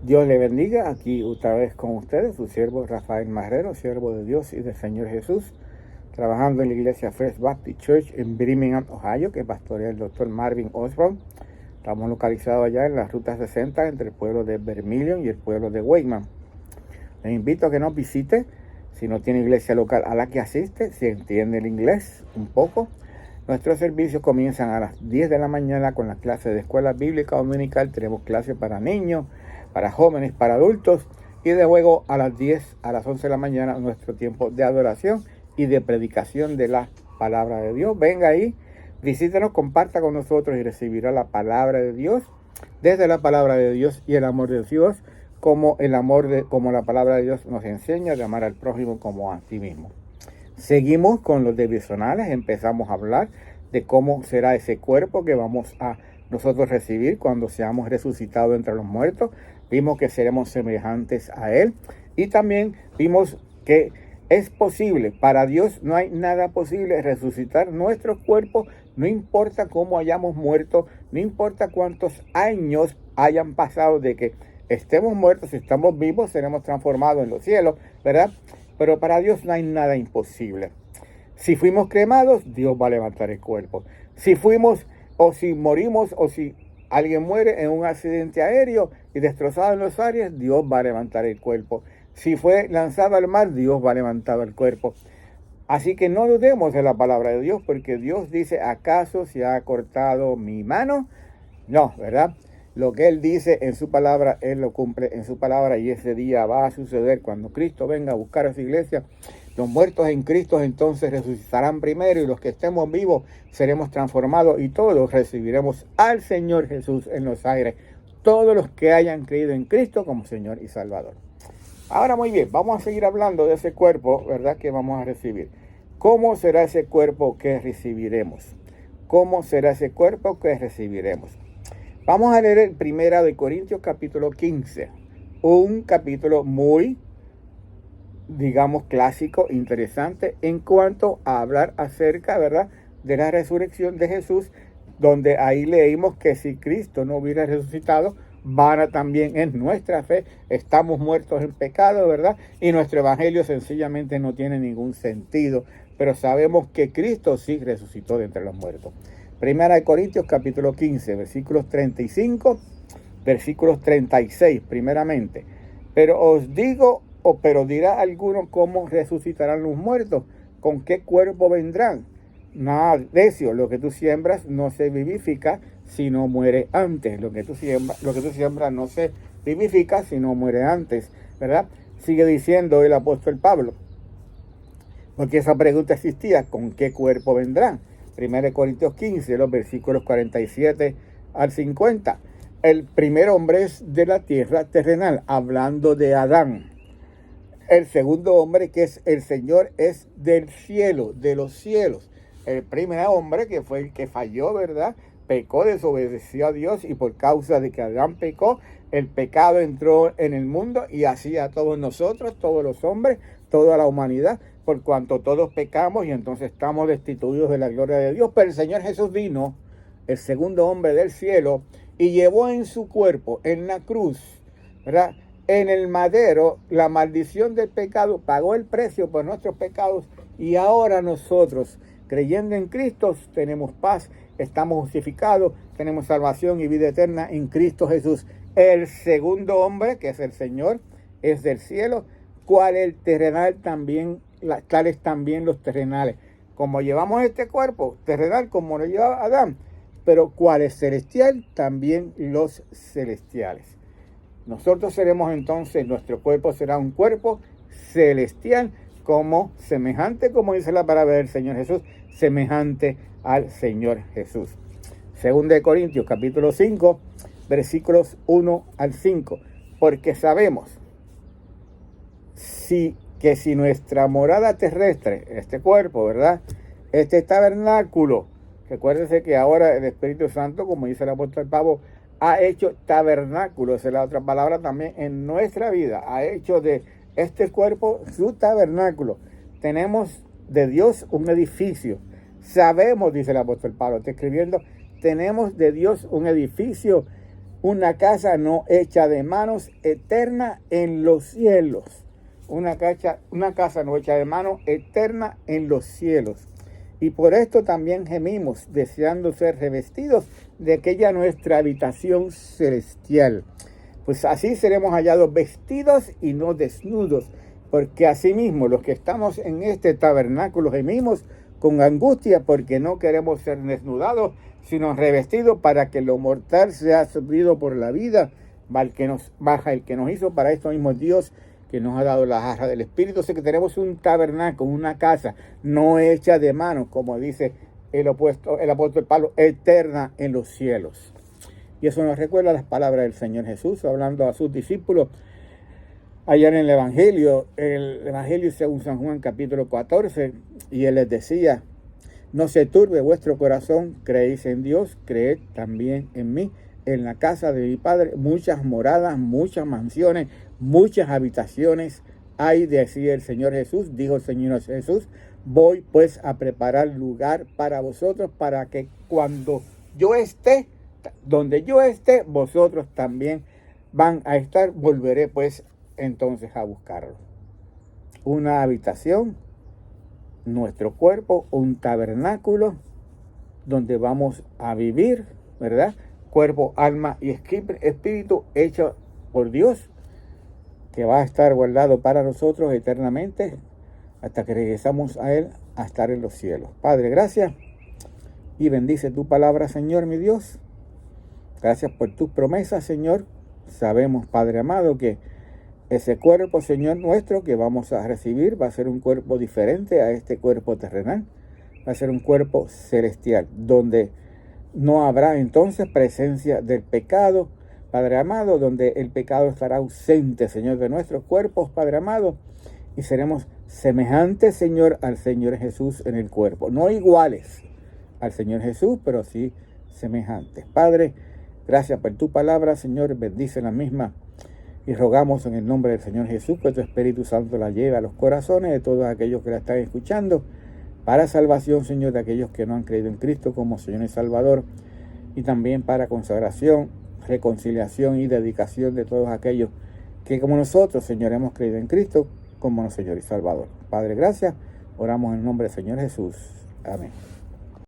Dios le bendiga, aquí otra vez con ustedes, su siervo Rafael Marrero, siervo de Dios y del Señor Jesús, trabajando en la iglesia First Baptist Church en Birmingham, Ohio, que pastorea el doctor Marvin Osborne. Estamos localizados allá en la Ruta 60 entre el pueblo de Vermilion y el pueblo de Wayman. Les invito a que nos visite, si no tiene iglesia local a la que asiste, si entiende el inglés un poco. Nuestros servicios comienzan a las 10 de la mañana con las clases de escuela bíblica dominical. Tenemos clases para niños, para jóvenes, para adultos. Y de luego a las 10, a las 11 de la mañana, nuestro tiempo de adoración y de predicación de la palabra de Dios. Venga ahí, visítenos, comparta con nosotros y recibirá la palabra de Dios. Desde la palabra de Dios y el amor de Dios, como la palabra de Dios nos enseña de amar al prójimo como a sí mismo. Seguimos con los devocionales, empezamos a hablar de cómo será ese cuerpo que vamos a nosotros recibir cuando seamos resucitados entre los muertos. Vimos que seremos semejantes a Él y también vimos que es posible, para Dios no hay nada posible resucitar nuestros cuerpos, no importa cómo hayamos muerto, no importa cuántos años hayan pasado de que estemos muertos, si estamos vivos seremos transformados en los cielos, ¿verdad? Pero para Dios no hay nada imposible. Si fuimos cremados, Dios va a levantar el cuerpo. Si morimos, o si alguien muere en un accidente aéreo y destrozado en los aires, Dios va a levantar el cuerpo. Si fue lanzado al mar, Dios va a levantar el cuerpo. Así que no dudemos de la palabra de Dios, porque Dios dice, ¿acaso se ha cortado mi mano? No, ¿verdad? Lo que Él dice en su palabra, Él lo cumple en su palabra, y ese día va a suceder cuando Cristo venga a buscar a su iglesia. Los muertos en Cristo entonces resucitarán primero, y los que estemos vivos seremos transformados, y todos recibiremos al Señor Jesús en los aires. Todos los que hayan creído en Cristo como Señor y Salvador. Ahora muy bien, vamos a seguir hablando de ese cuerpo, ¿verdad?, que vamos a recibir. ¿Cómo será ese cuerpo que recibiremos? ¿Cómo será ese cuerpo que recibiremos? Vamos a leer el 1 de Corintios capítulo 15, un capítulo muy, digamos, clásico, interesante en cuanto a hablar acerca, ¿verdad?, de la resurrección de Jesús, donde ahí leímos que si Cristo no hubiera resucitado, vana también es nuestra fe, estamos muertos en pecado, ¿verdad? Y nuestro evangelio sencillamente no tiene ningún sentido, pero sabemos que Cristo sí resucitó de entre los muertos. 1 Corintios capítulo 15, versículos 35, versículos 36, primeramente. Pero dirá alguno cómo resucitarán los muertos, con qué cuerpo vendrán. Nada, necio, lo que tú siembras no se vivifica si no muere antes. Lo que tú siembras no se vivifica si no muere antes, ¿verdad? Sigue diciendo el apóstol Pablo, porque esa pregunta existía, ¿con qué cuerpo vendrán? 1 Corintios 15, los versículos 47 al 50. El primer hombre es de la tierra terrenal, hablando de Adán. El segundo hombre, que es el Señor, es del cielo, de los cielos. El primer hombre, que fue el que falló, ¿verdad?, pecó, desobedeció a Dios, y por causa de que Adán pecó, el pecado entró en el mundo, y así a todos nosotros, todos los hombres, toda la humanidad, por cuanto todos pecamos, y entonces estamos destituidos de la gloria de Dios. Pero el Señor Jesús vino, el segundo hombre del cielo, y llevó en su cuerpo, en la cruz, ¿verdad?, en el madero, la maldición del pecado, pagó el precio por nuestros pecados, y ahora nosotros, creyendo en Cristo, tenemos paz, estamos justificados, tenemos salvación y vida eterna en Cristo Jesús. El segundo hombre, que es el Señor, es del cielo, cual el terrenal también, tales también los terrenales. Como llevamos este cuerpo terrenal, como lo lleva Adán, pero cual es celestial, también los celestiales. Nosotros seremos entonces, nuestro cuerpo será un cuerpo celestial, como semejante, como dice la palabra del Señor Jesús, semejante al Señor Jesús. Segunda de Corintios, capítulo 5, versículos 1 al 5. Porque sabemos que si nuestra morada terrestre, este cuerpo, ¿verdad?, este tabernáculo, recuérdense que ahora el Espíritu Santo, como dice el apóstol Pablo, ha hecho tabernáculo, esa es la otra palabra también, en nuestra vida, ha hecho de este cuerpo su tabernáculo. Tenemos de Dios un edificio. Sabemos, dice el apóstol Pablo, está escribiendo, tenemos de Dios un edificio una casa no hecha de manos, eterna en los cielos. Una casa no hecha de manos, eterna en los cielos. Y por esto también gemimos, deseando ser revestidos de aquella nuestra habitación celestial. Pues así seremos hallados vestidos y no desnudos, porque asimismo los que estamos en este tabernáculo gemimos con angustia, porque no queremos ser desnudados, sino revestidos, para que lo mortal sea suplido por la vida, el que nos hizo para esto mismo Dios, que nos ha dado la jarra del Espíritu. Así que tenemos un tabernáculo, una casa no hecha de manos, como dice el apóstol Pablo, eterna en los cielos. Y eso nos recuerda las palabras del Señor Jesús, hablando a sus discípulos allá en el Evangelio según San Juan, capítulo 14, y Él les decía: no se turbe vuestro corazón, creéis en Dios, creed también en mí. En la casa de mi Padre muchas moradas, muchas mansiones, muchas habitaciones hay, decía el Señor Jesús, dijo el Señor Jesús: voy pues a preparar lugar para vosotros, para que cuando yo esté, donde yo esté, vosotros también van a estar. Volveré pues entonces a buscarlo. Una habitación, nuestro cuerpo, un tabernáculo donde vamos a vivir, ¿verdad? Cuerpo, alma y espíritu hecho por Dios, que va a estar guardado para nosotros eternamente hasta que regresamos a Él, a estar en los cielos. Padre, gracias y bendice tu palabra, Señor mi Dios. Gracias por tus promesas, Señor. Sabemos, Padre amado, que ese cuerpo, Señor nuestro, que vamos a recibir va a ser un cuerpo diferente a este cuerpo terrenal. Va a ser un cuerpo celestial, donde no habrá entonces presencia del pecado, Padre amado, donde el pecado estará ausente, Señor, de nuestros cuerpos, Padre amado, y seremos semejantes, Señor, al Señor Jesús en el cuerpo. No iguales al Señor Jesús, pero sí semejantes. Padre, gracias por tu palabra, Señor, bendice la misma. Y rogamos en el nombre del Señor Jesús que tu Espíritu Santo la lleve a los corazones de todos aquellos que la están escuchando, para salvación, Señor, de aquellos que no han creído en Cristo como Señor y Salvador, y también para consagración, reconciliación y dedicación de todos aquellos que, como nosotros, Señor, hemos creído en Cristo como nuestro Señor y Salvador. Padre, gracias. Oramos en el nombre del Señor Jesús. Amén.